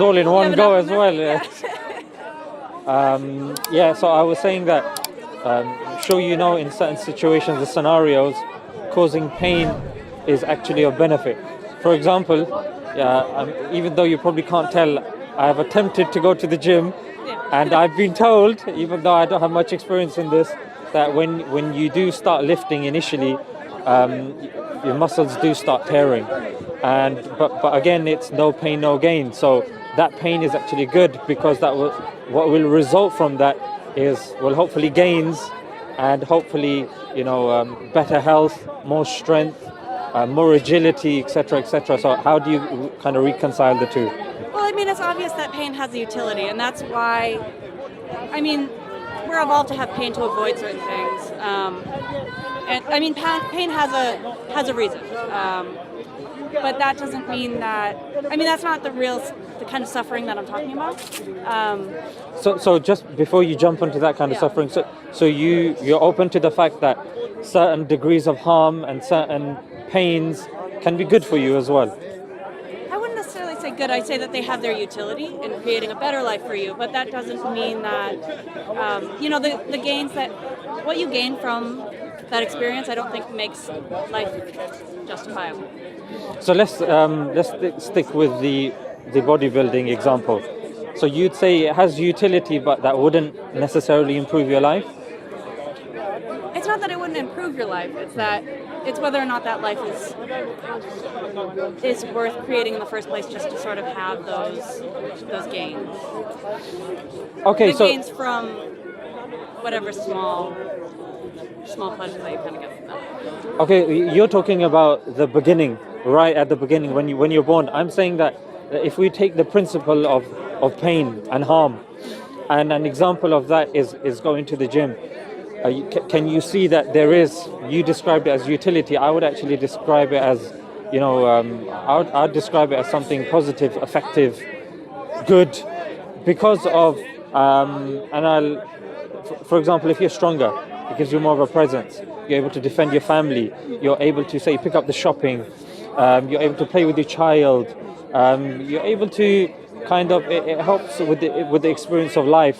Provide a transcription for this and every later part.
was all in one go as well. Yeah. So I was saying that, I'm sure you know, in certain situations, the scenarios, causing pain is actually a benefit. For example, even though you probably can't tell, I have attempted to go to the gym, and I've been told, even though I don't have much experience in this, that when you do start lifting initially, your muscles do start tearing, but again, it's no pain, no gain. So that pain is actually good, because what will result from that is, well, hopefully gains, and hopefully, better health, more strength, more agility, etc., etc. So how do you kind of reconcile the two? Well, I mean, it's obvious that pain has a utility, and that's why, I mean, we're evolved to have pain to avoid certain things. And I mean, pain has a reason. But that doesn't mean that, I mean, that's not the kind of suffering that I'm talking about. So just before you jump into that kind of suffering, so you're open to the fact that certain degrees of harm and certain pains can be good for you as well? I wouldn't necessarily say good. I'd say that they have their utility in creating a better life for you, but that doesn't mean that, the gains what you gain from that experience, I don't think makes life justifiable. So let's stick with the bodybuilding example. So you'd say it has utility, but that wouldn't necessarily improve your life? It's not that it wouldn't improve your life. It's whether or not that life is worth creating in the first place, just to sort of have those gains. Okay, gains from whatever small pleasure that you kind of get from that. Okay, you're talking about the beginning, right at the beginning when you're born. I'm saying that if we take the principle of pain and harm, and an example of that is going to the gym. Can you see that there is? You described it as utility. I would actually describe it as, I'd describe it as something positive, effective, good, because of. For example, if you're stronger, it gives you more of a presence. You're able to defend your family. You're able to, say, pick up the shopping. You're able to play with your child. You're able to it helps with the experience of life.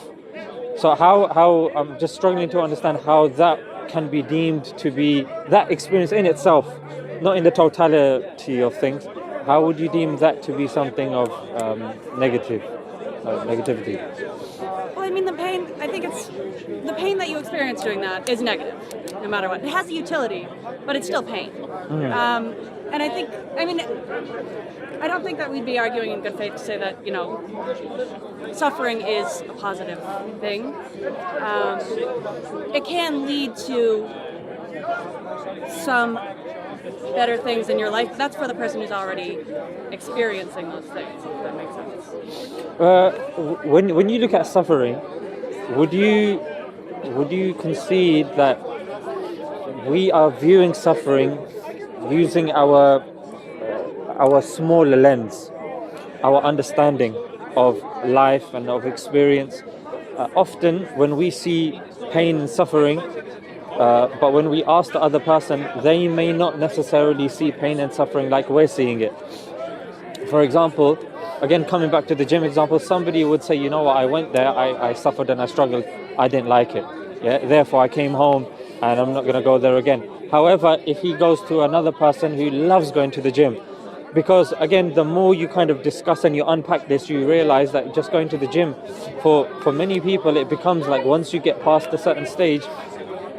So how I'm just struggling to understand how that can be deemed to be that experience in itself, not in the totality of things. How would you deem that to be something of negativity? Well, I mean, the pain, I think it's the pain that you experience doing that is negative, no matter what. It has a utility, but it's still pain. And I don't think that we'd be arguing in good faith to say that, suffering is a positive thing. It can lead to some better things in your life, but that's for the person who's already experiencing those things, if that makes sense. When you look at suffering, would you concede that we are viewing suffering using our smaller lens, our understanding of life and of experience? Often when we see pain and suffering, but when we ask the other person, they may not necessarily see pain and suffering like we're seeing it. For example, again, coming back to the gym example, somebody would say, you know what, I went there, I suffered and I struggled, I didn't like it. Therefore I came home and I'm not going to go there again. However, if he goes to another person who loves going to the gym, because again, the more you kind of discuss and you unpack this, you realize that just going to the gym, for many people, it becomes like once you get past a certain stage,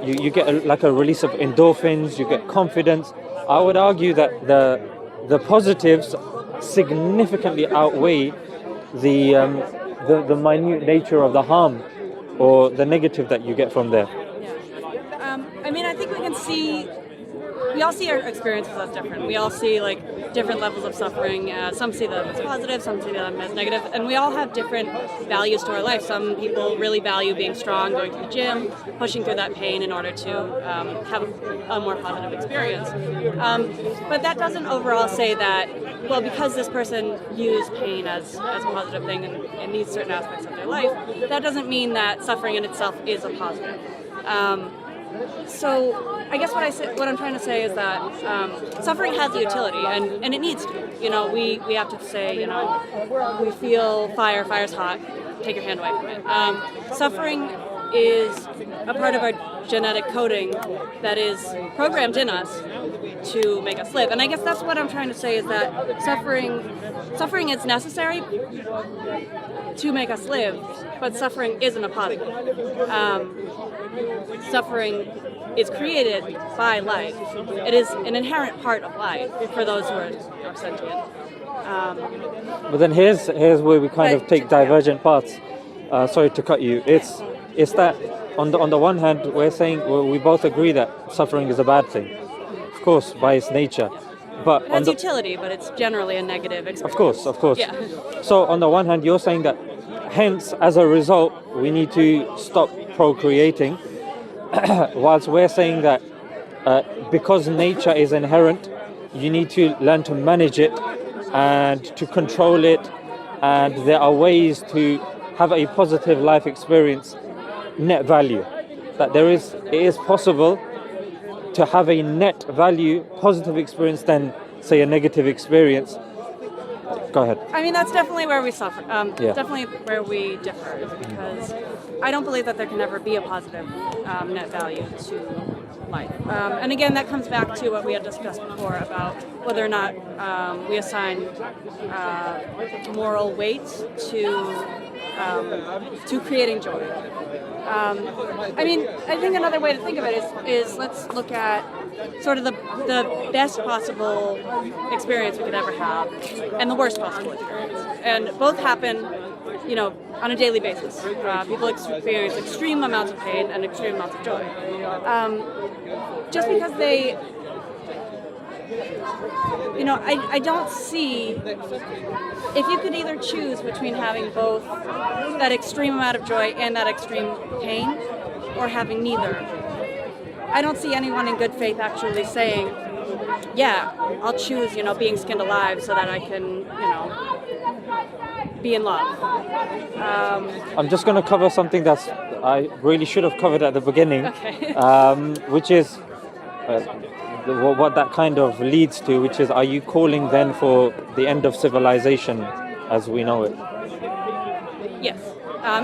you get a release of endorphins, you get confidence. I would argue that the positives significantly outweigh the minute nature of the harm or the negative that you get from there. I think we all see our experiences as different. We all see different levels of suffering. Some see them as positive, some see them as negative, and we all have different values to our life. Some people really value being strong, going to the gym, pushing through that pain in order to have a more positive experience. But that doesn't overall say that, well, because this person views pain as a positive thing in these certain aspects of their life, that doesn't mean that suffering in itself is a positive. So I guess what I'm trying to say is that suffering has a utility, and it needs to. We have to say, we feel fire, fire's hot, take your hand away from it. Suffering is a part of our genetic coding that is programmed in us to make us live. And I guess that's what I'm trying to say is that suffering is necessary to make us live, but suffering isn't a positive. Suffering is created by life. It is an inherent part of life for those who are sentient. But then here's where we kind of take divergent paths. Sorry to cut you. It's that on the one hand we're saying we both agree that suffering is a bad thing, of course, by its nature. But it has utility, but it's generally a negative experience. Of course. Yeah. So on the one hand, you're saying that, hence, as a result, we need to stop procreating, whilst we're saying that because nature is inherent, you need to learn to manage it and to control it, and there are ways to have a positive life experience, net value. That it is possible to have a net value positive experience than, say, a negative experience. Go ahead. I mean, that's definitely where we suffer. Definitely where we differ, is because I don't believe that there can ever be a positive net value to life. And again, that comes back to what we had discussed before about whether or not we assign moral weight to creating joy. I mean, I think another way to think of it is let's look at sort of the best possible experience we could ever have and the worst possible experience. And both happen, on a daily basis. People experience extreme amounts of pain and extreme amounts of joy. Just because they, I don't see, if you could either choose between having both that extreme amount of joy and that extreme pain, or having neither, I don't see anyone in good faith actually saying, yeah, I'll choose, being skinned alive so that I can, be in love. I'm just going to cover something I really should have covered at the beginning, okay. Which is what that kind of leads to, which is, are you calling then for the end of civilization as we know it? Yes,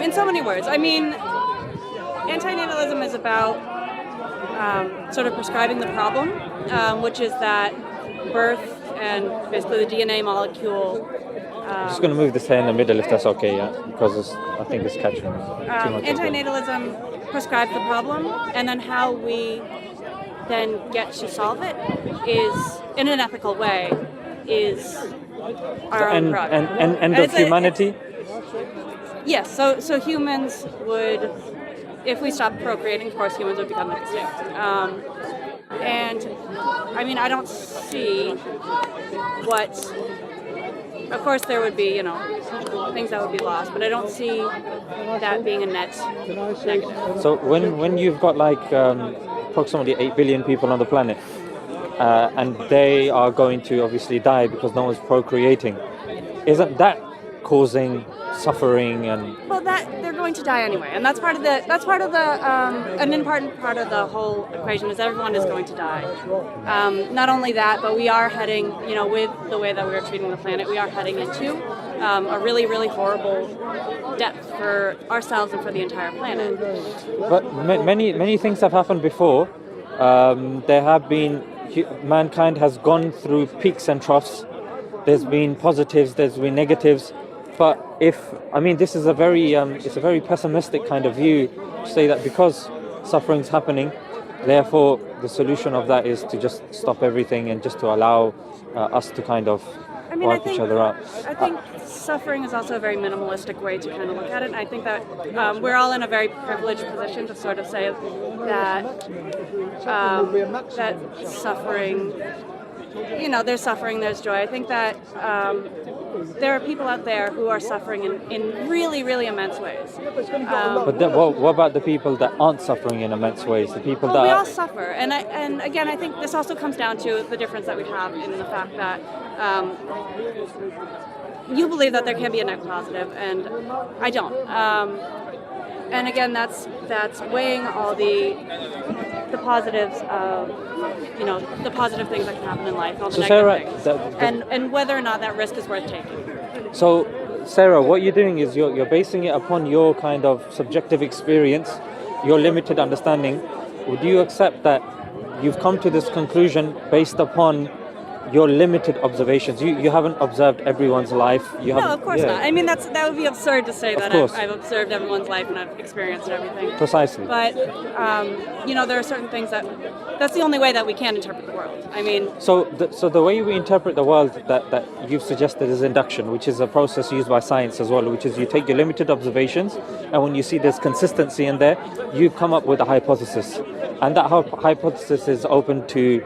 in so many words. I mean, antinatalism is about sort of prescribing the problem, which is that birth and basically the DNA molecule. I'm just going to move this hair in the middle if that's okay, yeah, because I think it's catching too much. Antinatalism prescribes the problem, and then how we then get to solve it is, in an ethical way, is our own product. And end of humanity? Yes, so humans would, if we stopped procreating, of course humans would become extinct. And, I mean, I don't see what... Of course, there would be, things that would be lost, but I don't see that being a net negative. So when you've got approximately 8 billion people on the planet, and they are going to obviously die because no one's procreating, isn't that causing suffering and? Well, that they're going to die anyway, and that's part of an important part of the whole equation is everyone is going to die. Not only that, but we are heading, with the way that we are treating the planet, we are heading into a really, really horrible death for ourselves and for the entire planet. But many things have happened before. There have been, mankind has gone through peaks and troughs. There's been positives, there's been negatives. But this is it's a very pessimistic kind of view to say that because suffering's happening, therefore the solution of that is to just stop everything and just to allow us to kind of wipe each other out. I think suffering is also a very minimalistic way to kind of look at it. And I think that we're all in a very privileged position to sort of say that that suffering, there's suffering, there's joy. I think that there are people out there who are suffering in really, really immense ways. But then, what about the people that aren't suffering in immense ways? The people that we all suffer, and again, I think this also comes down to the difference that we have in the fact that you believe that there can be a net positive, and I don't. And again, that's weighing all the the positives of, the positive things that can happen in life, and all the So negative Sarah, things, and whether or not that risk is worth taking. so Sarah, what you're doing is you're basing it upon your kind of subjective experience, your limited understanding. Would you accept that you've come to this conclusion based upon your limited observations? You haven't observed everyone's life. You No, haven't, of course not. I mean, that would be absurd to say that course. I've observed everyone's life and I've experienced everything. Precisely. But, there are certain things that's the only way that we can interpret the world. I mean... So the way we interpret the world that you've suggested is induction, which is a process used by science as well, which is you take your limited observations, and when you see there's consistency in there, you come up with a hypothesis. And that hypothesis is open to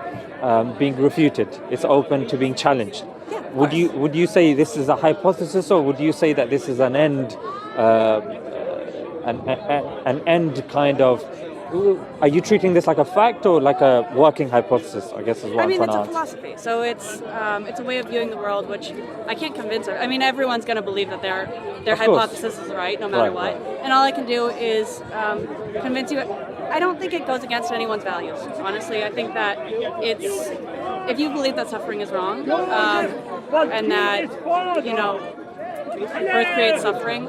being refuted. It's open to being challenged. Yeah, Would you say this is a hypothesis, or would you say that this is an end, an end kind of? Are you treating this like a fact or like a working hypothesis? I guess is what I'm trying it's to a ask. philosophy, so it's a way of viewing the world, which I can't convince her. I mean, everyone's going to believe that their hypothesis is right, no matter what. And all I can do is convince you. I don't think it goes against anyone's values. Honestly, I think that if you believe that suffering is wrong, and that birth creates suffering,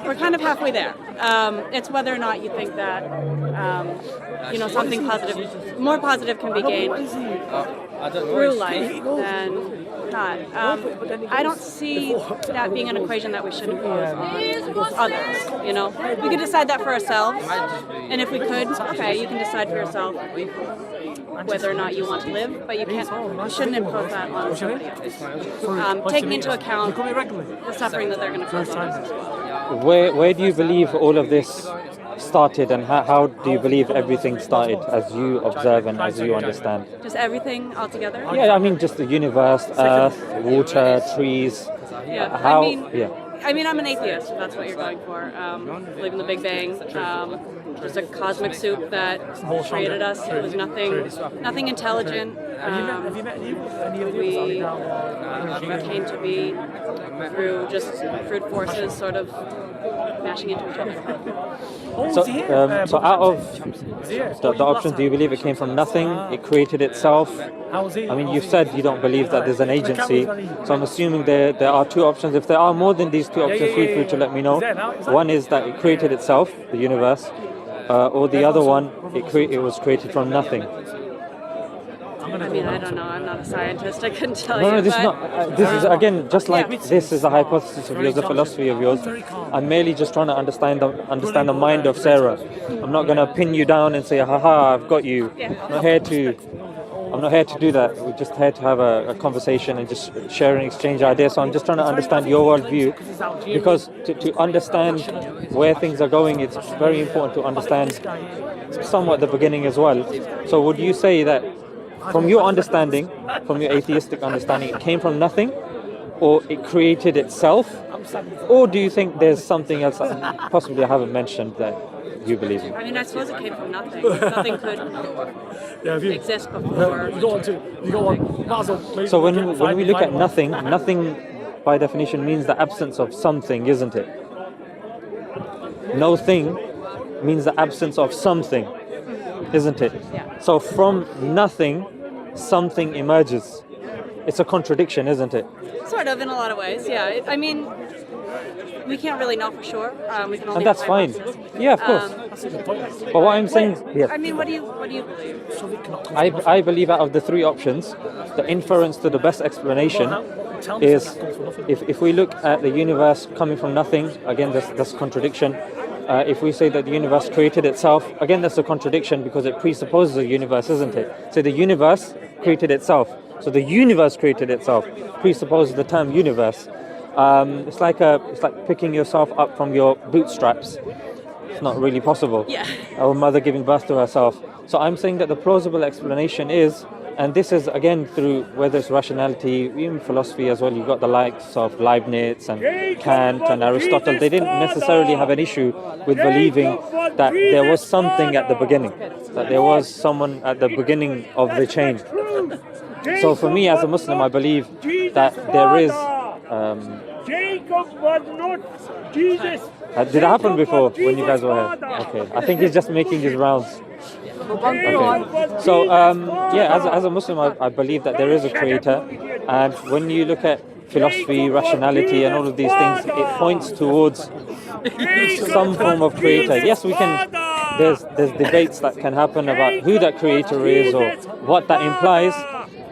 we're kind of halfway there. It's whether or not you think that something positive, more positive, can be gained through life than not. I don't see that being an equation that we should impose on others. We could decide that for ourselves, and if we could, okay, you can decide for yourself whether or not you want to live, but you shouldn't impose that on somebody else. Taking into account the suffering that they're going to cause others. Where do you believe all of this started, and how do you believe everything started as you observe and as you understand? Just everything altogether? Yeah, I mean just the universe, earth, water, trees. Yeah, I mean, I'm an atheist, if that's what you're going for. Believe in the Big Bang. Just a cosmic soup that created us. It was nothing intelligent. We came to be through just brute forces sort of mashing into each other. So out of the options, do you believe it came from nothing? It created itself? I mean, you've said you don't believe that there's an agency, so I'm assuming there are two options. If there are more than these two options, feel free to let me know. One is that it created itself, the universe, or the other one, it was created from nothing. I mean, I don't know. I'm not a scientist. I couldn't tell you. No, this is not. This is again just like this is a hypothesis of yours, a philosophy of yours. I'm merely just trying to understand the mind of Sarah. I'm not going to pin you down and say, "Haha, I've got you." I'm not here to do that. We're just here to have a conversation and just share and exchange ideas. So I'm just trying to understand your worldview, because to understand where things are going, it's very important to understand somewhat the beginning as well. So would you say that from your understanding, from your atheistic understanding, it came from nothing, or it created itself, or do you think there's something else that possibly I haven't mentioned that you believe in? I mean, I suppose it came from nothing. Nothing could exist before. So when we look at nothing by definition means the absence of something, isn't it? No thing means the absence of something, isn't it? Yeah. So from nothing, something emerges. It's a contradiction, isn't it? Sort of, in a lot of ways, yeah. I mean, we can't really know for sure. We can only And that's fine. Yeah, of course. But what I'm saying, yeah. I mean, what do you believe? I believe out of the three options, the inference to the best explanation is if we look at the universe coming from nothing, again, that's a contradiction. If we say that the universe created itself, again, that's a contradiction because it presupposes a universe, isn't it? So the universe created itself. So the universe created itself presupposes the term universe. It's like picking yourself up from your bootstraps. It's not really possible. Yeah. Our mother giving birth to herself. So I'm saying that the plausible explanation is, and this is again through whether it's rationality, even philosophy as well. You've got the likes of Leibniz and Kant and Aristotle. They didn't necessarily have an issue with believing that there was something at the beginning, that there was someone at the beginning of the chain. So for me as a Muslim, I believe that there is. Jacob was not Jesus. Did it happen before when you guys were here? Okay, I think he's just making his rounds. Okay. So, yeah, as a Muslim, I believe that there is a creator, and when you look at philosophy, rationality, and all of these things, it points towards some form of creator. Yes, we can. There's debates that can happen about who that creator is or what that implies,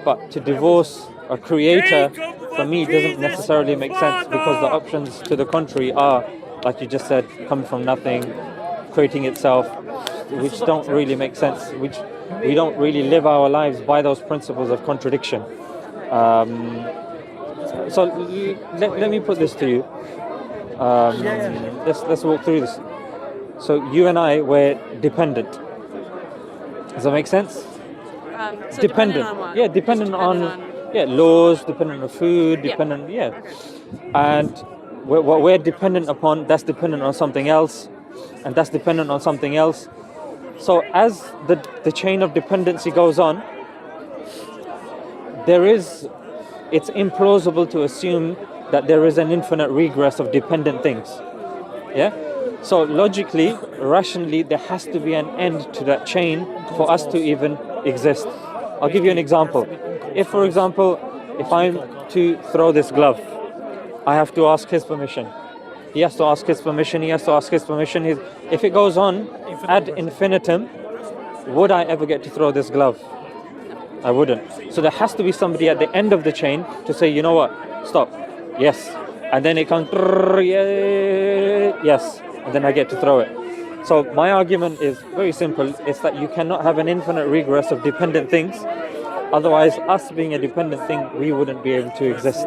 but to divorce a creator for me doesn't necessarily make sense, because the options to the contrary are, like you just said, coming from nothing, creating itself, which don't really make sense, which we don't really live our lives by those principles of contradiction. So let me put this to you. Let's walk through this. So you and I were dependent. Does that make sense? So dependent on what? Yeah, dependent on laws, dependent on food, dependent, and what we're dependent upon, that's dependent on something else, and that's dependent on something else. So as the chain of dependency goes on, it's implausible to assume that there is an infinite regress of dependent things. Yeah? So logically, rationally, there has to be an end to that chain for us to even exist. I'll give you an example. If, for example, if I'm to throw this glove, I have to ask his permission. He has to ask his permission, he has to ask his permission. If it goes on ad infinitum, would I ever get to throw this glove? I wouldn't. So there has to be somebody at the end of the chain to say, you know what, stop, yes. And then it comes, yes, and then I get to throw it. So my argument is very simple. It's that you cannot have an infinite regress of dependent things. Otherwise, us being a dependent thing, we wouldn't be able to exist.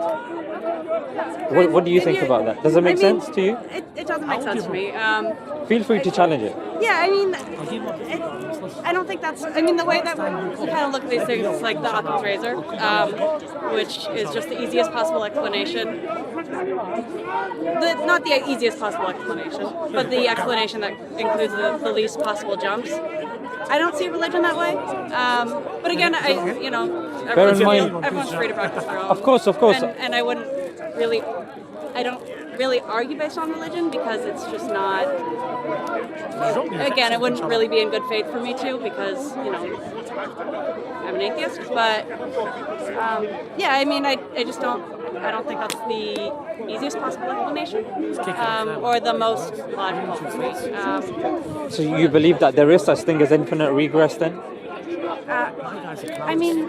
What do you think about that? Does it make sense to you? It doesn't make sense to me. Feel free to challenge it. Yeah, I mean, I don't think that's. I mean, the way that we kind of look at these things is like the Occam's razor, which is just the easiest possible explanation. Not the easiest possible explanation, but the explanation that includes the least possible jumps. I don't see religion that way. But again, everyone's free to practice their own. Of course. And I wouldn't really. I don't really argue based on religion because it's just not. Again, it wouldn't really be in good faith for me to, because I'm an atheist. But I mean, I just don't. I don't think that's the easiest possible explanation, or the most logical for me. So you believe that there is such thing as infinite regress then? I mean,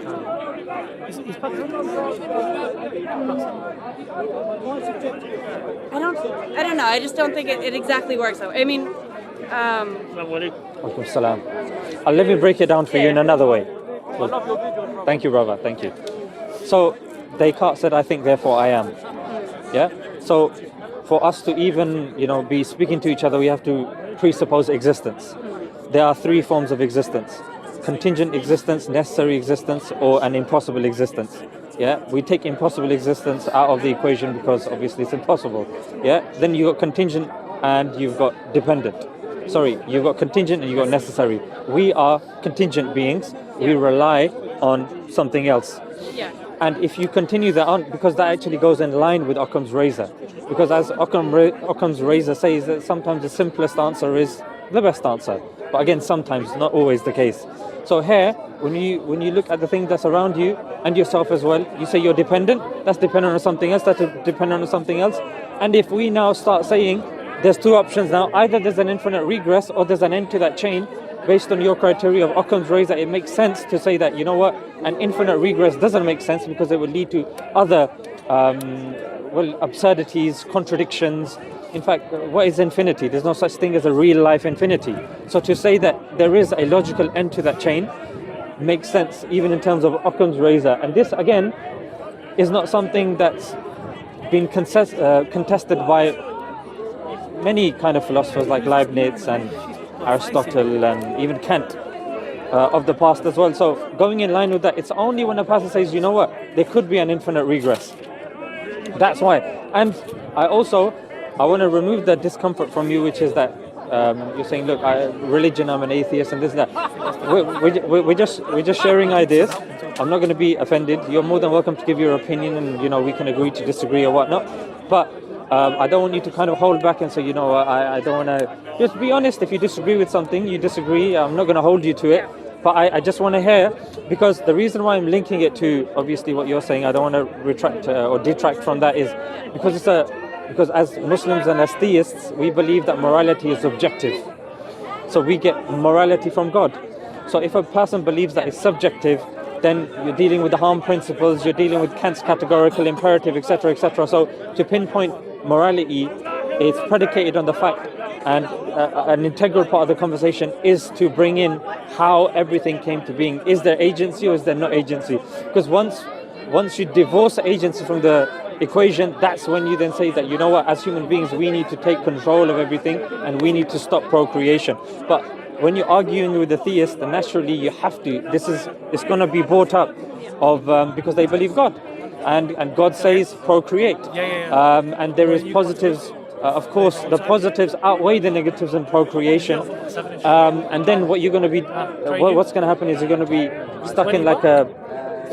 I don't know. I just don't think it exactly works that way. I mean, Alaikum salam. Let me break it down for you in another way. Thank you, brother. Thank you. So Descartes said, "I think, therefore I am." Yeah. So for us to even be speaking to each other, we have to presuppose existence. There are three forms of existence: contingent existence, necessary existence, or an impossible existence. Yeah, we take impossible existence out of the equation because obviously it's impossible. Yeah, then you got contingent and you've got dependent. Sorry, you've got contingent and you've got necessary. We are contingent beings. We rely on something else. Yeah. And if you continue that on, because that actually goes in line with Occam's razor, because as Occam's razor says, that sometimes the simplest answer is the best answer. But again, sometimes not always the case. So here, when you look at the thing that's around you and yourself as well, you say you're dependent. That's dependent on something else. That's dependent on something else. And if we now start saying there's two options now, either there's an infinite regress or there's an end to that chain, based on your criteria of Occam's razor, it makes sense to say that, you know what, an infinite regress doesn't make sense because it would lead to other absurdities, contradictions. In fact, what is infinity? There's no such thing as a real life infinity. So to say that there is a logical end to that chain makes sense even in terms of Occam's razor. And this, again, is not something that's been contested by many kind of philosophers like Leibniz and Aristotle and even Kant of the past as well. So going in line with that, it's only when a person says, you know what, there could be an infinite regress. That's why. And I want to remove the discomfort from you, which is that you're saying, look, religion, I'm an atheist, and this and that. We're just sharing ideas. I'm not going to be offended. You're more than welcome to give your opinion, and we can agree to disagree or whatnot. But I don't want you to kind of hold back and say, you know what, I don't want to. Just be honest. If you disagree with something, you disagree. I'm not going to hold you to it. But I just want to hear, because the reason why I'm linking it to obviously what you're saying, I don't want to retract or detract from that, is because because as Muslims and as theists, we believe that morality is objective. So we get morality from God. So if a person believes that it's subjective, then you're dealing with the harm principles, you're dealing with Kant's categorical imperative, etc., etc. So to pinpoint morality, it's predicated on the fact, and an integral part of the conversation is to bring in how everything came to being. Is there agency or is there no agency? Because once you divorce agency from the equation, that's when you then say that, you know what, as human beings, we need to take control of everything and we need to stop procreation. But when you're arguing with the theist, then naturally you have to, it's going to be brought up of because they believe God, and God says procreate. And there is positives. Of course, the positives outweigh the negatives in procreation. And then what you're going to be, what's going to happen is you're going to be stuck in like a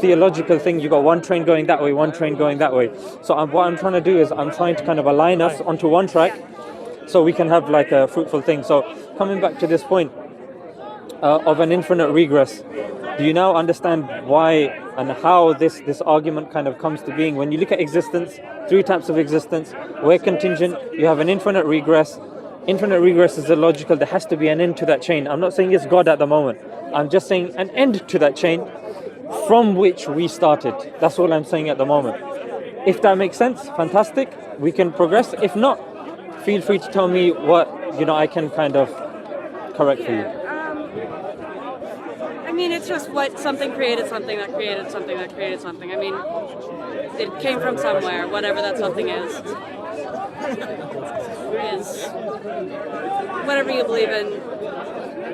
theological thing. You got one train going that way, one train going that way. So what I'm trying to do is I'm trying to kind of align us onto one track, so we can have like a fruitful thing. So coming back to this point of an infinite regress, do you now understand why and how this argument kind of comes to being? When you look at existence, three types of existence, where contingent, you have an infinite regress. Infinite regress is illogical. There has to be an end to that chain. I'm not saying it's God at the moment. I'm just saying an end to that chain from which we started. That's all I'm saying at the moment. If that makes sense, fantastic. We can progress. If not, feel free to tell me what I can kind of correct for you. I mean, it's just what something created something that created something that created something. I mean, it came from somewhere, whatever that something is whatever you believe in.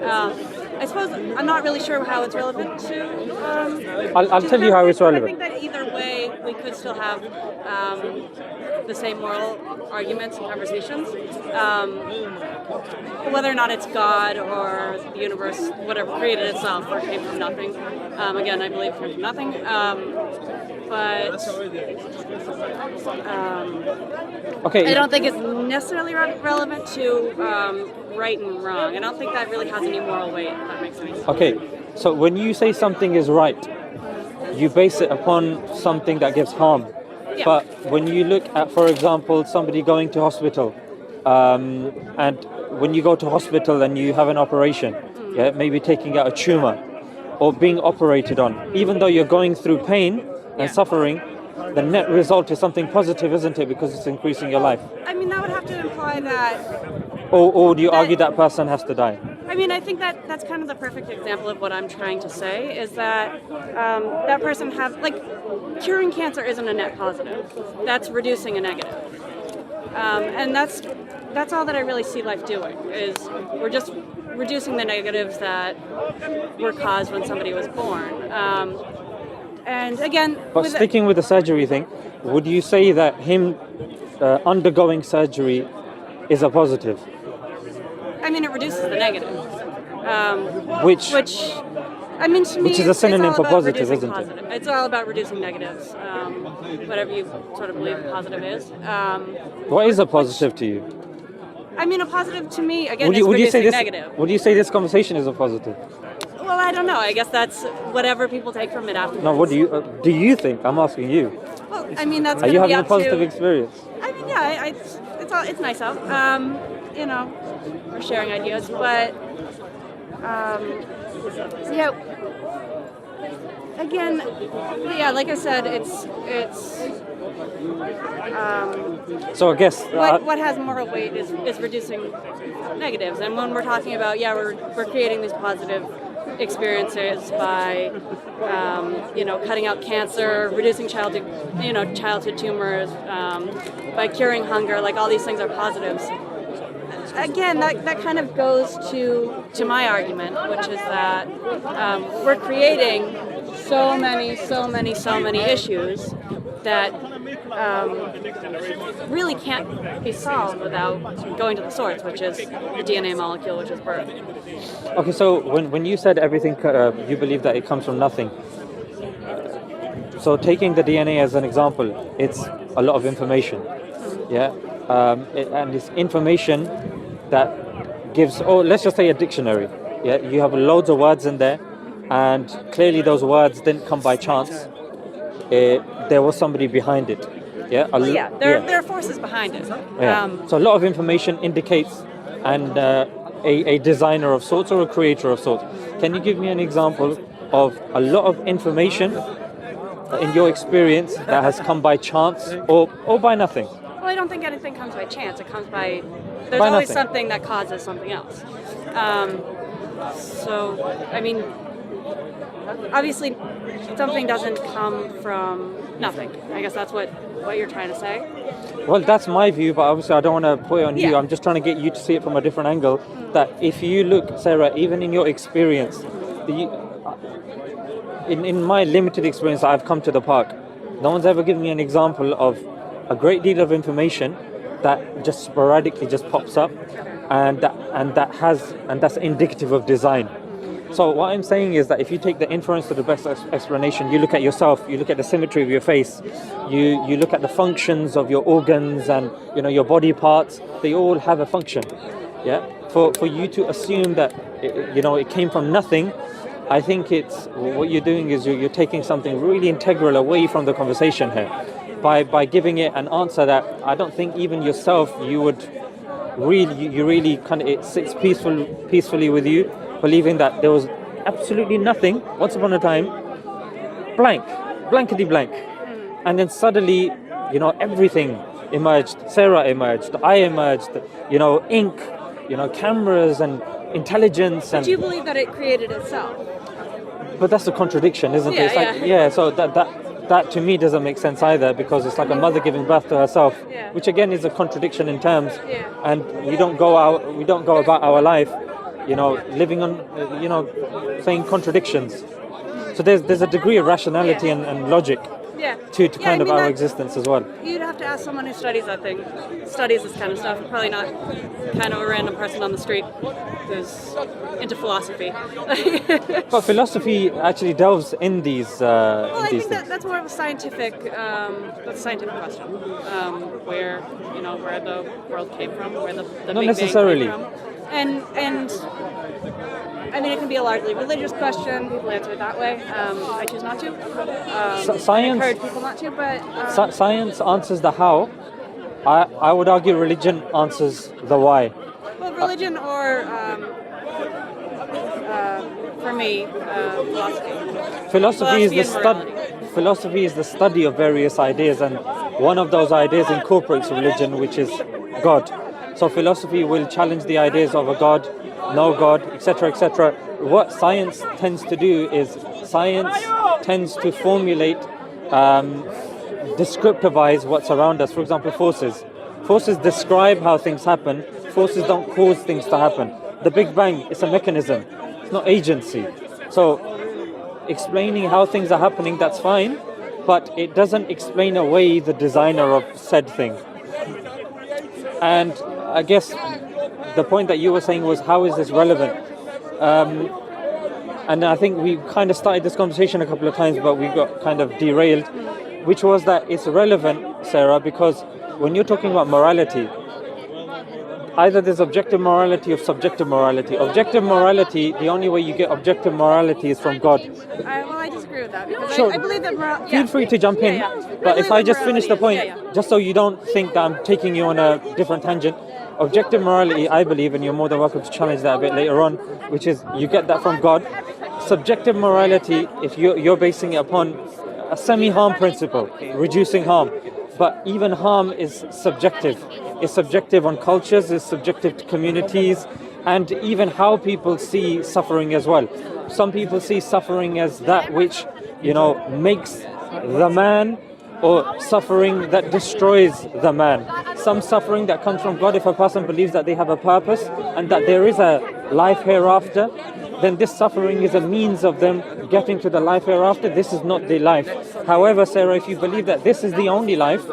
I suppose I'm not really sure how it's relevant to. I'll tell you how it's relevant. I think that either way, we could still have the same moral arguments and conversations. Whether or not it's God or the universe, whatever created itself or came from nothing. Again, I believe it came from nothing. But okay. I don't think it's necessarily relevant to right and wrong. I don't think that really has any moral weight, if that makes any sense. Okay, so when you say something is right, you base it upon something that gives harm. Yeah. But when you look at, for example, somebody going to hospital, and when you go to hospital and you have an operation, maybe taking out a tumor or being operated on, even though you're going through pain and suffering, the net result is something positive, isn't it? Because it's increasing your life. I mean, that would have to imply that... Or do you argue that person has to die? I mean, I think that's kind of the perfect example of what I'm trying to say, is that that person curing cancer isn't a net positive. That's reducing a negative. And that's all that I really see life doing, is we're just reducing the negatives that were caused when somebody was born. And again... But sticking with the surgery thing, would you say that him undergoing surgery is a positive? I mean, it reduces the negative. Which I mean, to me, is a synonym for positive, reducing isn't positive. It's all about reducing negatives, whatever you sort of believe positive is. What is a positive to you? I mean, a positive to me, again, is reducing negative. Would you say this conversation is a positive? Well, I don't know. I guess that's whatever people take from it afterwards. No, what do you think? I'm asking you. Well, I mean, that's Are you going to having be a up positive to... experience? I mean, yeah, it's nice out. We're sharing ideas, but again, like I said, it's so I guess what has moral weight is reducing negatives, and when we're talking about we're creating these positive experiences by cutting out cancer, reducing childhood tumors, by curing hunger, like all these things are positives. Again, that kind of goes to my argument, which is that we're creating so many issues that really can't be solved without going to the source, which is the DNA molecule, which is birth. Okay, so when you said everything, you believe that it comes from nothing. So taking the DNA as an example, it's a lot of information, yeah? and it's information that gives, or let's just say a dictionary. Yeah, you have loads of words in there, and clearly those words didn't come by chance. There was somebody behind it. Yeah, there are forces behind it. Yeah. So a lot of information indicates and a designer of sorts or a creator of sorts. Can you give me an example of a lot of information in your experience that has come by chance or by nothing? Well, I don't think anything comes by chance. It comes by... There's By always nothing. something that causes something else. So, I mean, obviously, something doesn't come from nothing. I guess that's what you're trying to say. Well, that's my view, but obviously I don't want to put it on you. Yeah. I'm just trying to get you to see it from a different angle. That if you look, Sarah, even in your experience, in my limited experience that I've come to the park, no one's ever given me an example of a great deal of information that just sporadically just pops up, and that's indicative of design. So what I'm saying is that if you take the inference to the best explanation, you look at yourself, you look at the symmetry of your face, you look at the functions of your organs and your body parts. They all have a function. Yeah. For you to assume that it came from nothing, I think it's what you're doing is you're taking something really integral away from the conversation here by giving it an answer that I don't think even yourself you would really kind of, it sits peacefully with you, believing that there was absolutely nothing once upon a time, blankety blank, and then suddenly everything emerged. Sarah emerged, I emerged, ink, cameras and intelligence. And Do you believe that it created itself? but that's a contradiction, isn't it? It's like, so that to me doesn't make sense either, because it's like a mother giving birth to herself, which again is a contradiction in terms. And we don't go about our life living on saying contradictions. So there's a degree of rationality and logic to kind of our existence as well. You'd have to ask someone who studies this kind of stuff. Probably not kind of a random person on the street who's into philosophy. But philosophy actually delves in these Well, I things. think that's more of a scientific question. Where the world came from, where the Not Big necessarily. Bang came from. And I mean, it can be a largely religious question. People answer it that way. I choose not to. Science. I encourage people not to, but Science answers the how. I would argue religion answers the why. well, religion or for me, philosophy. Philosophy is the study of various ideas, and one of those ideas incorporates religion, which is God. So philosophy will challenge the ideas of a God, no God, etc., etc. What science tends to do is science tends to formulate, descriptivize what's around us. For example, forces. Forces describe how things happen. Forces don't cause things to happen. The Big Bang is a mechanism. It's not agency. So explaining how things are happening, that's fine, but it doesn't explain away the designer of said thing. And I guess the point that you were saying was, how is this relevant? And I think we kind of started this conversation a couple of times, but we got kind of derailed, which was that it's relevant, Sarah, because when you're talking about morality, either there's objective morality or subjective morality. Objective morality, the only way you get objective morality is from God. Well, I disagree with that, because Sure. I believe that Feel free to jump in, but if I just finish the point, just so you don't think that I'm taking you on a different tangent, objective morality, I believe, and you're more than welcome to challenge that a bit later on, which is you get that from God. Subjective morality, if you're basing it upon a semi-harm principle, reducing harm, but even harm is subjective. It's subjective on cultures, it's subjective to communities, and even how people see suffering as well. Some people see suffering as that which, makes the man, or suffering that destroys the man. Some suffering that comes from God, if a person believes that they have a purpose and that there is a life hereafter, then this suffering is a means of them getting to the life hereafter. This is not the life. However, Sarah, if you believe that this is the only life,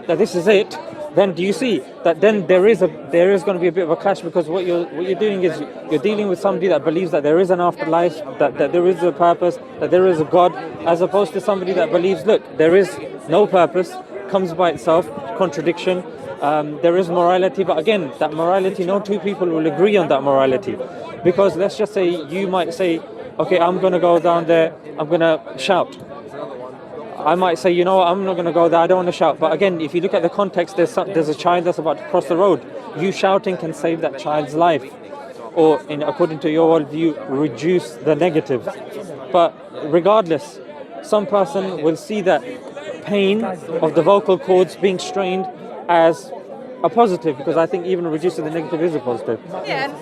that this is it, then do you see that then there is going to be a bit of a clash, because what you're doing is you're dealing with somebody that believes that there is an afterlife, that there is a purpose, that there is a God, as opposed to somebody that believes, look, there is no purpose, comes by itself, contradiction, there is morality, but again, that morality, no two people will agree on that morality. Because let's just say you might say, okay, I'm going to go down there, I'm going to shout. I might say, you know what, I'm not going to go there, I don't want to shout. But again, if you look at the context, there's a child that's about to cross the road. You shouting can save that child's life. Or, according to your worldview, reduce the negative. But regardless, some person will see that pain of the vocal cords being strained as a positive, because I think even reducing the negative is a positive. Yeah.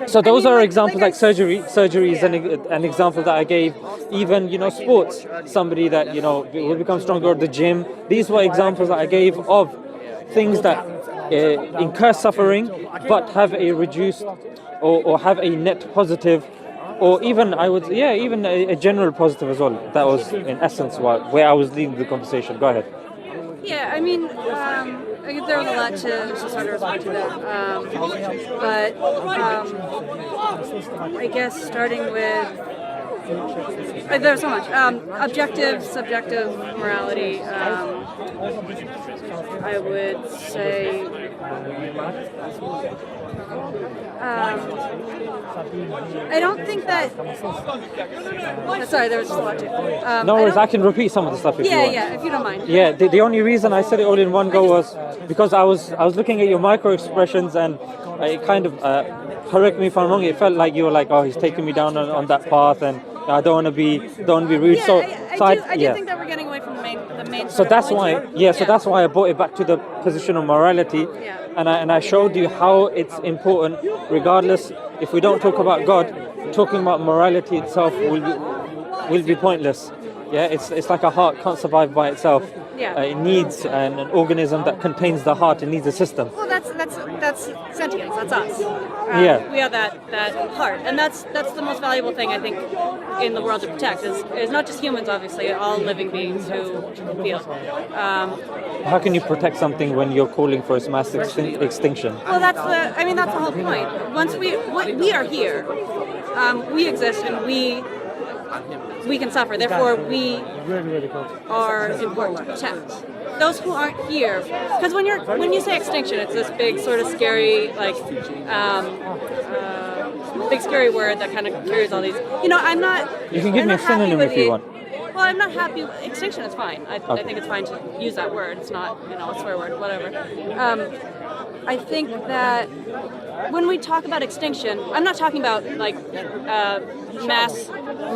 So those are examples like I- surgery. Surgery is an example that I gave. Even, sports, somebody that, will become stronger at the gym. These were examples that I gave of things that incur suffering but have a reduced or have a net positive, or even even a general positive as well. That was in essence where I was leading the conversation. Go ahead. Yeah, I mean, I guess there was a lot to sort of respond to that. But I guess starting with, there's so much. Objective, subjective morality. I would say. I don't think that. Sorry, there was just a lot to. No worries, I can repeat some of the stuff if you want. Yeah, if you don't mind. Yeah, the only reason I said it all in one go was because I was looking at your micro expressions, and it kind of correct me if I'm wrong. It felt like you were like, oh, he's taking me down on that path, and I don't want to be rude. Yeah, So I do think that we're getting away from the main. So that's why, so that's why I brought it back to the position of morality, Yeah. and I showed you how it's important. Regardless, if we don't talk about God, talking about morality itself will be pointless. Yeah, it's like a heart can't survive by itself. Yeah. It needs an organism that contains the heart. It needs a system. Well, that's sentience. That's us. Yeah. We have that heart, and that's the most valuable thing I think in the world to protect. Is not just humans, obviously, all living beings who feel. How can you protect something when you're calling for its mass extinction? Well, that's the whole point. Once we are here, we exist, and we can suffer. Therefore, we are important to protect. Those who aren't here, because when you say extinction, it's this big sort of scary big scary word that kind of carries all these. I'm not. You can give me a synonym if you want. Well, I'm not happy. Extinction is fine. I think it's fine to use that word. It's not, a swear word, whatever. I think that when we talk about extinction, I'm not talking about mass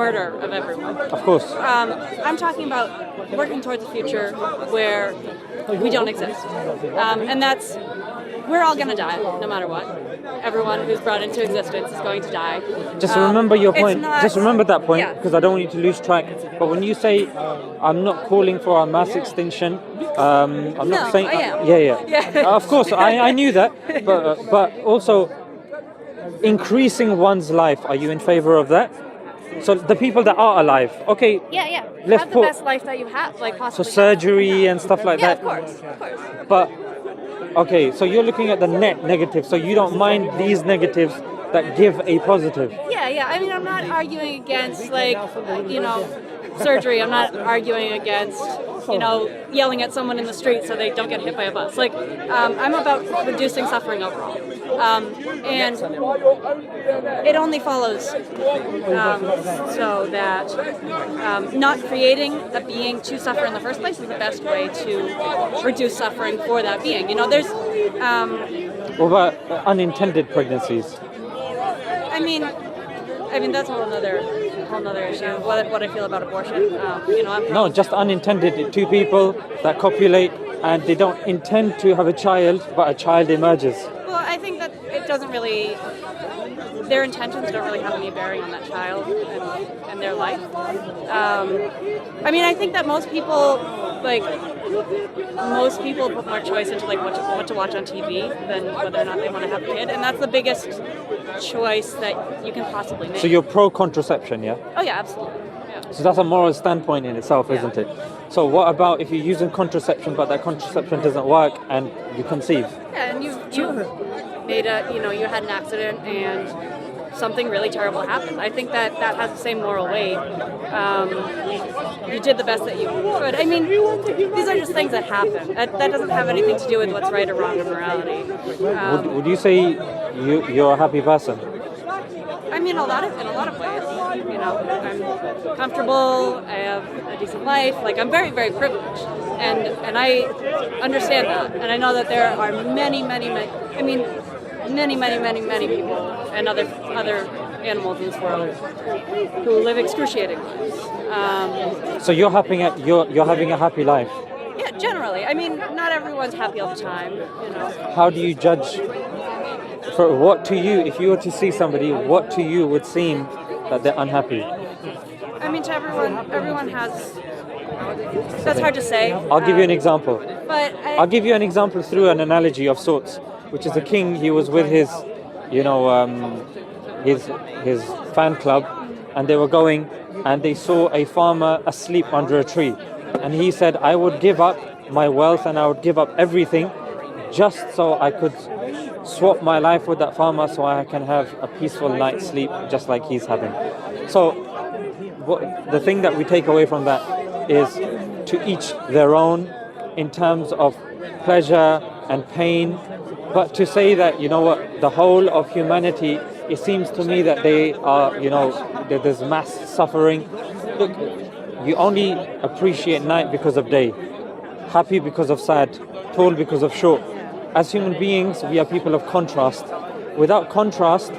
murder of everyone. Of course. I'm talking about working towards a future where we don't exist, and that's we're all going to die no matter what. Everyone who's brought into existence is going to die. Just remember your point. Just remember that point, Yeah. because I don't want you to lose track. But when you say, I'm not calling for a mass extinction, I'm not saying... I am. Yeah. Of course, I knew that. But also, increasing one's life, are you in favor of that? So the people that are alive, okay. Yeah. Let's Have the put- best life that you have, possibly. So surgery and stuff like Yeah, that. of course. But, okay, so you're looking at the net negative, so you don't mind these negatives that give a positive. Yeah. I mean, I'm not arguing against surgery. I'm not arguing against yelling at someone in the street so they don't get hit by a bus. I'm about reducing suffering overall, and it only follows so that not creating a being to suffer in the first place is the best way to reduce suffering for that being. There's. What about unintended pregnancies? I mean, that's a whole other issue. What I feel about abortion. No, just unintended. Two people that copulate and they don't intend to have a child, but a child emerges. Well, I think that it doesn't really. Their intentions don't really have any bearing on that child and their life. I think that most people put more choice into what to watch on TV than whether or not they want to have a kid, and that's the biggest choice that you can possibly make. So you're pro-contraception, yeah? Oh yeah, absolutely. Yeah. So that's a moral standpoint in itself, Yeah. isn't it? So what about if you're using contraception, but that contraception doesn't work and you conceive? Yeah, and you made you had an accident and something really terrible happened. I think that has the same moral weight. You did the best that you could. I mean, these are just things that happen. That doesn't have anything to do with what's right or wrong in morality. Would you say you're a happy person? I mean, in a lot of ways. You know, I'm comfortable. I have a decent life. Like, I'm very, very privileged, and I understand that, and I know that there are many people and other animals in this world who live excruciating lives. So you're having a happy life. Yeah, generally. I mean, not everyone's happy all the time. You know. How do you judge? For what to you, if you were to see somebody, what to you would seem that they're unhappy? I mean, to everyone has. That's hard to say. I'll give you an example. But I'll give you an example through an analogy of sorts, which is a king. He was with his, his fan club, and they were going, and they saw a farmer asleep under a tree, and he said, "I would give up my wealth and I would give up everything, just so I could swap my life with that farmer, so I can have a peaceful night's sleep, just like he's having." So, the thing that we take away from that is to each their own in terms of pleasure and pain, but to say that, you know what, the whole of humanity, it seems to me that they are, that there's mass suffering. Look, you only appreciate night because of day, happy because of sad, tall because of short. As human beings, we are people of contrast. Without contrast,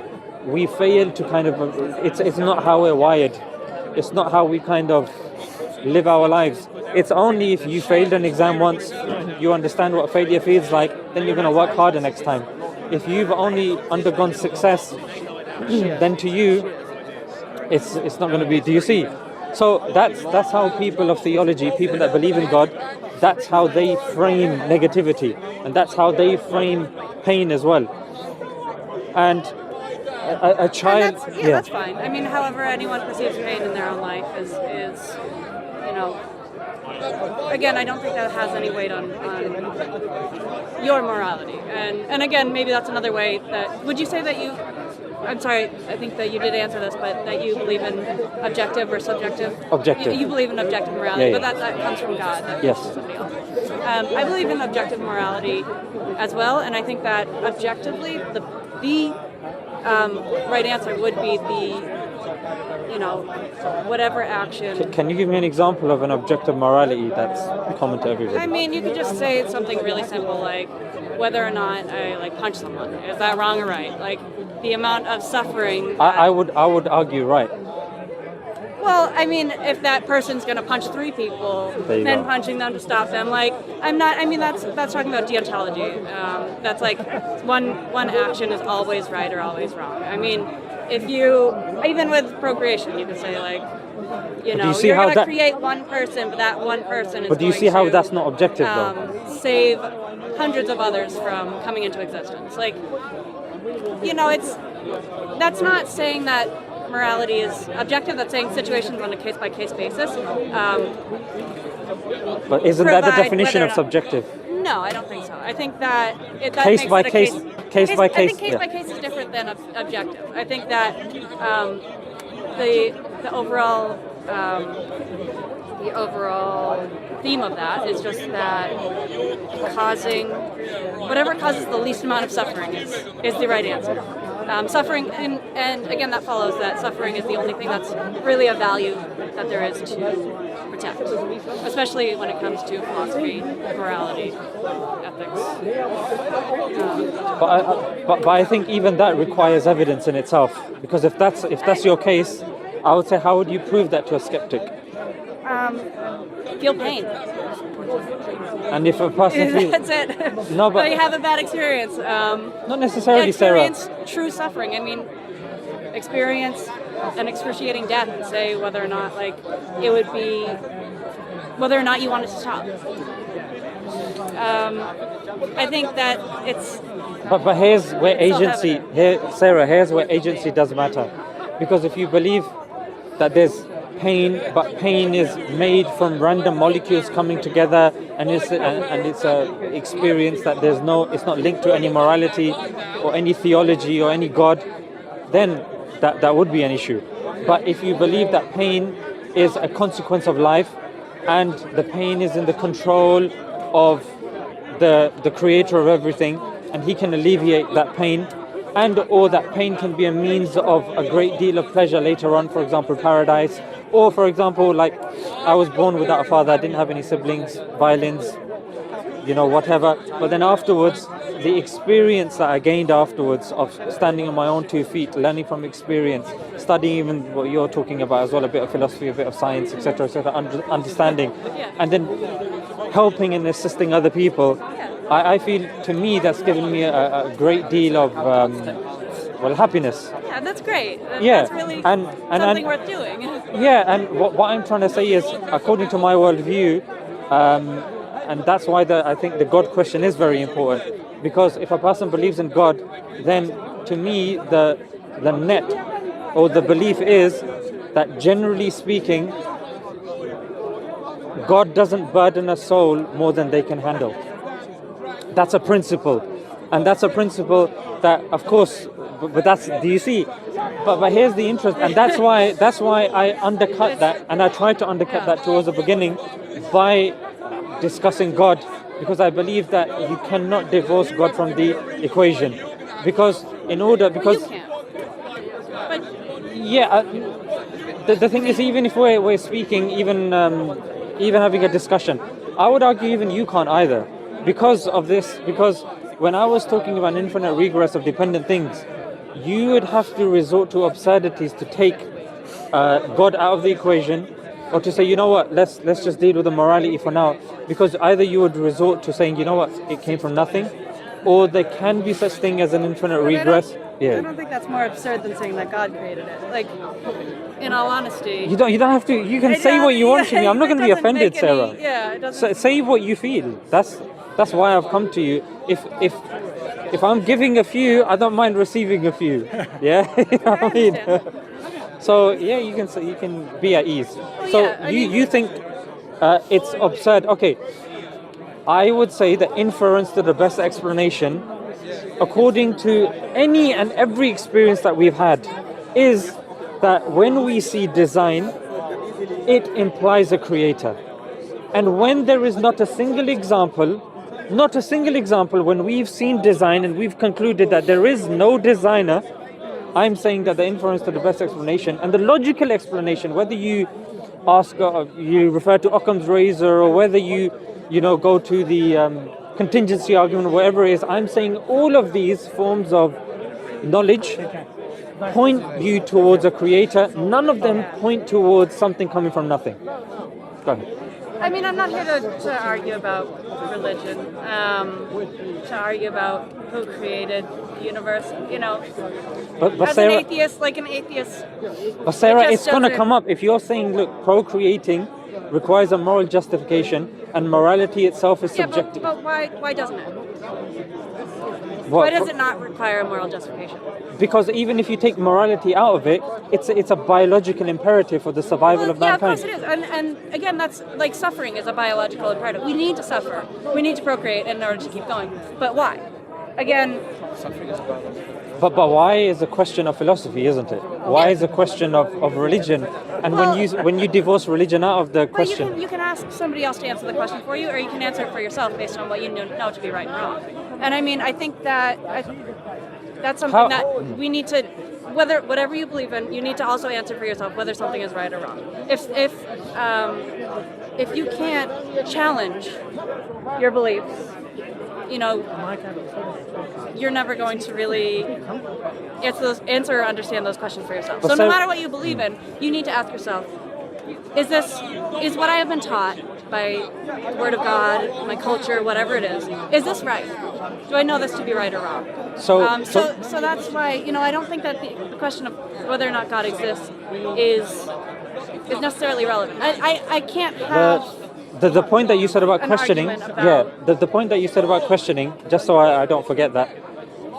we fail to kind of, it's not how we're wired. It's not how we kind of live our lives. It's only if you failed an exam once, you understand what failure feels like, then you're going to work harder next time. If you've only undergone success, then to you, it's not going to be, do you see? So that's how people of theology, people that believe in God, that's how they frame negativity, and that's how they frame pain as well. And a child, and that's fine. I mean, however anyone perceives pain in their own life is again, I don't think that has any weight on your morality. And again, maybe that's another way that, would you say that you, I'm sorry, I think that you did answer this, but that you believe in objective or subjective? Objective. You believe in objective morality, Yeah. but that comes from God. That Yes. comes from somebody else. I believe in objective morality as well, and I think that objectively, the right answer would be whatever action. Can you give me an example of an objective morality that's common to everybody? I mean, you could just say something really simple like whether or not I punch someone. Is that wrong or right? Like the amount of suffering. I would argue right. Well, I mean, if that person's going to punch 3 people, then punching them to stop them, I'm not. I mean, that's talking about deontology. That's like one action is always right or always wrong. I mean, if you, even with procreation, you could say you're going to create one person, but that one person is. But do you see how that's not objective though? Save hundreds of others from coming into existence. That's not saying that morality is objective. That's saying situations on a case-by-case basis. But isn't that the definition of subjective? No, I don't think so. I think that case by case. I think case by case is different than objective. I think that the overall theme of that is just that whatever causes the least amount of suffering is the right answer. Suffering, and again, that follows that suffering is the only thing that's really of value that there is to protect, especially when it comes to philosophy, morality, ethics. But I think even that requires evidence in itself, because if that's your case, I would say, how would you prove that to a skeptic? Feel pain. And if a person feels... That's it. No, but... you have a bad experience. Not necessarily, experience Sarah. True suffering. I mean, experience an excruciating death and say whether or not, it would be... whether or not you want it to stop. I think that it's... But here's where agency... Sarah, here's where agency does matter. Because if you believe that there's pain, but pain is made from random molecules coming together, and it's a experience that it's not linked to any morality or any theology or any God, then that would be an issue. But if you believe that pain is a consequence of life, and the pain is in the control of the creator of everything, and he can alleviate that pain, and or that pain can be a means of a great deal of pleasure later on, for example, paradise, or for example, like I was born without a father, I didn't have any siblings, violins, whatever. But then afterwards, the experience that I gained afterwards of standing on my own 2 feet, learning from experience, studying even what you're talking about as well, a bit of philosophy, a bit of science, etc., understanding, and then helping and assisting other people, I feel, to me, that's given me a great deal of happiness. Yeah, that's great. Yeah, that's really and something worth doing. Yeah, and what I'm trying to say is, according to my worldview, and that's why I think the God question is very important. Because if a person believes in God, then to me the net or the belief is that, generally speaking, God doesn't burden a soul more than they can handle. That's a principle, and that's a principle that, of course, but that's, do you see? But here's the interest, and that's why I undercut that, and I tried to undercut that towards the beginning by discussing God, because I believe that you cannot divorce God from the equation, because you can't. But yeah, the thing is, even if we're speaking, even having a discussion, I would argue even you can't either, because of this. Because when I was talking about infinite regress of dependent things, you would have to resort to absurdities to take God out of the equation, or to say, you know what, let's just deal with the morality for now, because either you would resort to saying, you know what, it came from nothing, or there can be such thing as an infinite regress. I don't think that's more absurd than saying that God created it. Like, in all honesty, you don't have to. You can say what you want to me. I'm not going to be offended, Sarah. It doesn't. Say what you feel. That's why I've come to you. If I'm giving a few, I don't mind receiving a few. Yeah, you know what I mean. So yeah, you can be at ease. You think it's absurd? Okay, I would say the inference to the best explanation, according to any and every experience that we've had, is that when we see design, it implies a creator. And when there is not a single example, when we've seen design and we've concluded that there is no designer, I'm saying that the inference to the best explanation and the logical explanation, whether you ask, you refer to Occam's razor, or whether you go to the contingency argument, or whatever it is, I'm saying all of these forms of knowledge point you towards a creator. None of them point towards something coming from nothing. Go ahead. I mean, I'm not here to argue about religion, to argue about who created the universe, But as Sarah, an atheist. But Sarah, it's going to come up. If you're saying, look, procreating requires a moral justification, and morality itself is subjective. But why doesn't it? Why does it not require a moral justification? Because even if you take morality out of it, it's a biological imperative for the survival of mankind. Yeah, of course it is. And again, that's like suffering is a biological imperative. We need to suffer. We need to procreate in order to keep going. But why? Again, But why is a question of philosophy, isn't it? Why is a question of religion? And when you divorce religion out of the question, you can ask somebody else to answer the question for you, or you can answer it for yourself based on what you know to be right and wrong. And I mean, I think that that's something that we need to. Whatever you believe in, you need to also answer for yourself whether something is right or wrong. If you can't challenge your beliefs, you're never going to really answer or understand those questions for yourself. So no matter what you believe in, you need to ask yourself, is what I have been taught by the Word of God, my culture, whatever it is this right? Do I know this to be right or wrong? So that's why, I don't think that the question of whether or not God exists is necessarily relevant. I can't have... The point that you said about questioning, the point that you said about questioning, just so I don't forget that,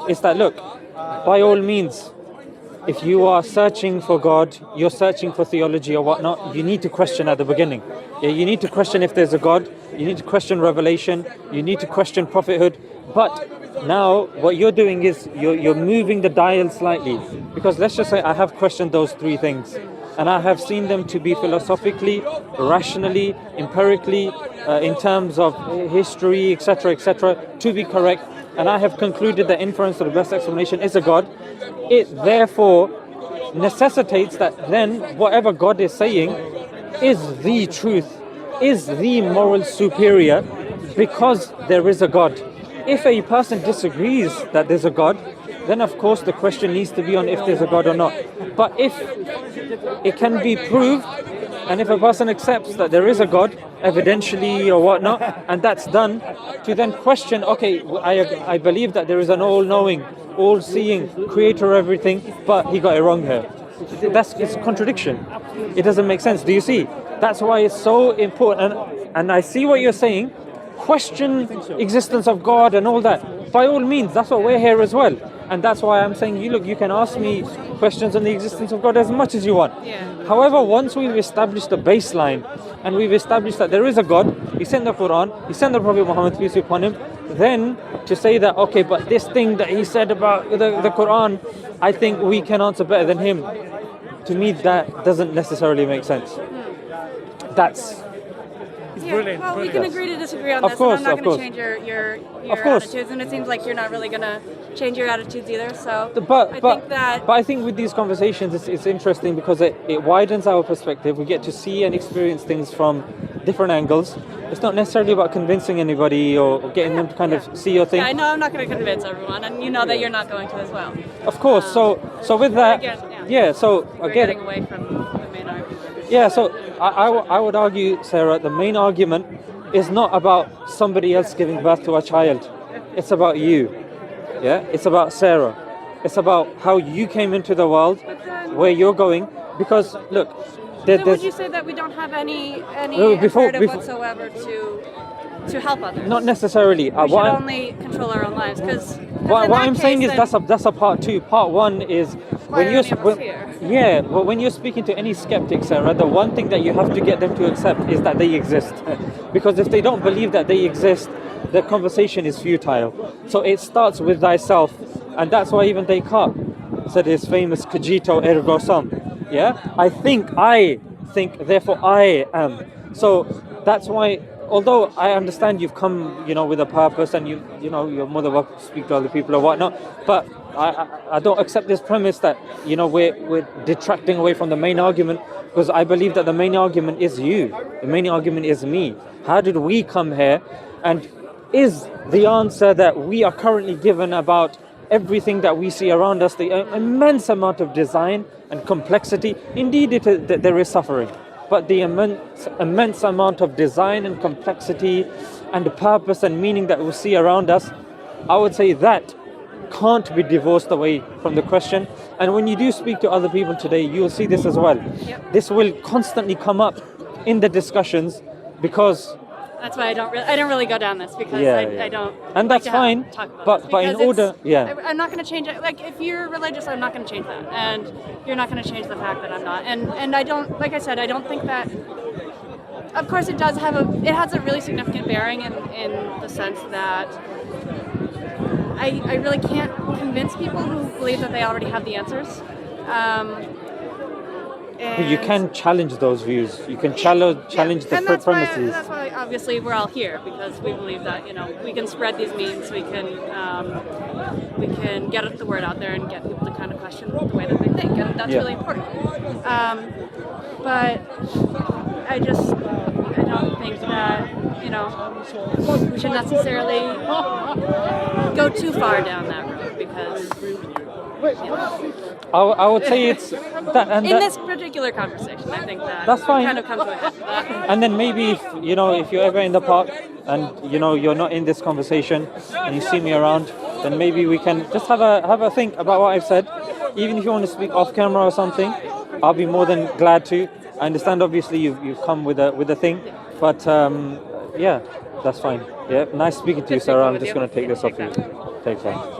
is that, look, by all means, if you are searching for God, you're searching for theology or whatnot, you need to question at the beginning. Yeah, you need to question if there's a God, you need to question revelation, you need to question prophethood, but Now, what you're doing is you're moving the dial slightly, because let's just say I have questioned those three things, and I have seen them to be philosophically, rationally, empirically, in terms of history, etc., to be correct, and I have concluded that inference, or the best explanation, is a God. It therefore necessitates that then whatever God is saying is the truth, is the moral superior, because there is a God. If a person disagrees that there's a God, then of course the question needs to be on if there's a God or not. But if it can be proved, and if a person accepts that there is a God, evidentially or whatnot, and that's done, to then question, okay, I believe that there is an all-knowing, all-seeing creator of everything, but he got it wrong here. It's a contradiction. It doesn't make sense. Do you see? That's why it's so important. And I see what you're saying. Question existence of God and all that. By all means, that's what we're here as well. And that's why I'm saying, you can ask me questions on the existence of God as much as you want. Yeah. However, once we've established the baseline and we've established that there is a God, He sent the Quran, He sent the Prophet Muhammad, peace be upon him, then to say that, okay, but this thing that he said about the Quran, I think we can answer better than him. To me, that doesn't necessarily make sense. That's brilliant. Well, we can agree to disagree on Of this, course, and I'm of not going course. to change your Of course. attitudes, and it seems like you're not really going to change your attitudes either. So But I think with these conversations, it's interesting because it widens our perspective. We get to see and experience things from different angles. It's not necessarily about convincing anybody or getting them to kind of see your thing. I know I'm not going to convince everyone, and you know that you're not going to as well. Of course. So with that, Again, So we're again, getting away from the main argument. yeah. So I would argue, Sarah, the main argument is not about somebody else giving birth to a child. It's about you. Yeah. It's about Sarah. It's about how you came into the world, where you're going. Because look, Then would you say that we don't have any imperative whatsoever to help others? Not necessarily. We should only control our own lives, because what I'm saying is that's a part two. Part one is when you're speaking to any skeptic, Sarah, the one thing that you have to get them to accept is that they exist. Because if they don't believe that they exist, the conversation is futile. So it starts with thyself, and that's why even Descartes said his famous cogito ergo sum. Yeah, I think, therefore I am. So that's why, although I understand you've come, with a purpose, and you're more than welcome to speak to other people or whatnot, but I don't accept this premise that we're detracting away from the main argument, because I believe that the main argument is you. The main argument is me. How did we come here? And is the answer that we are currently given about everything that we see around us, the immense amount of design and complexity? Indeed, there is suffering, but the immense amount of design and complexity and the purpose and meaning that we see around us, I would say that can't be divorced away from the question. And when you do speak to other people today, you'll see this as well. Yep. This will constantly come up in the discussions, because that's why I don't really go down this, because I don't. And that's fine. Talk about But in order, I'm not going to change it. Like, if you're religious, I'm not going to change that, and you're not going to change the fact that I'm not. And I don't, like I said, I don't think that. Of course, it has a really significant bearing in the sense that I really can't convince people who believe that they already have the answers. But you can challenge those views. You can challenge the premises. That's why obviously we're all here, because we believe that we can spread these memes, we can get the word out there and get people to kind of question the way that they think, and that's really important. But I don't think that we should necessarily go too far down that road, because. I would say it's that, and in this particular conversation, I think that's fine. Kind of come to a head. And then maybe if you're ever in the park and you're not in this conversation and you see me around, then maybe we can just have a think about what I've said. Even if you want to speak off camera or something, I'll be more than glad to. I understand, obviously, you've come with a thing, but that's fine. Yeah, nice speaking to you, Sarah. I'm just going to take this off you. Take care.